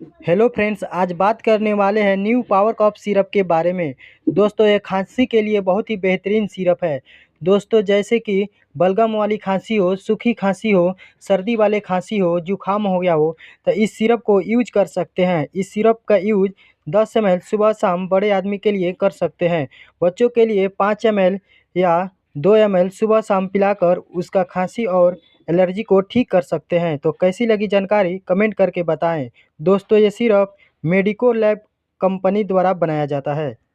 Hello friends, आज बात करने वाले हैं न्यू पावर कॉप सिरप के बारे में। दोस्तों, ये खांसी के लिए बहुत ही बेहतरीन सिरप है। दोस्तों, जैसे कि बलगम वाली खांसी हो, सूखी खांसी हो, सर्दी वाले खांसी हो, जुकाम हो गया हो, तो इस सिरप को यूज कर सकते हैं। इस सिरप का यूज 10 ml सुबह शाम बड़े आदमी के लिए कर सकते हैं। बच्चों के लिए 5 ml या 2 ml सुबह शाम पिलाकर उसका खांसी और एलर्जी को ठीक कर सकते हैं। तो कैसी लगी जानकारी कमेंट करके बताएं। दोस्तों, ये सिरप मेडिको लैब कंपनी द्वारा बनाया जाता है।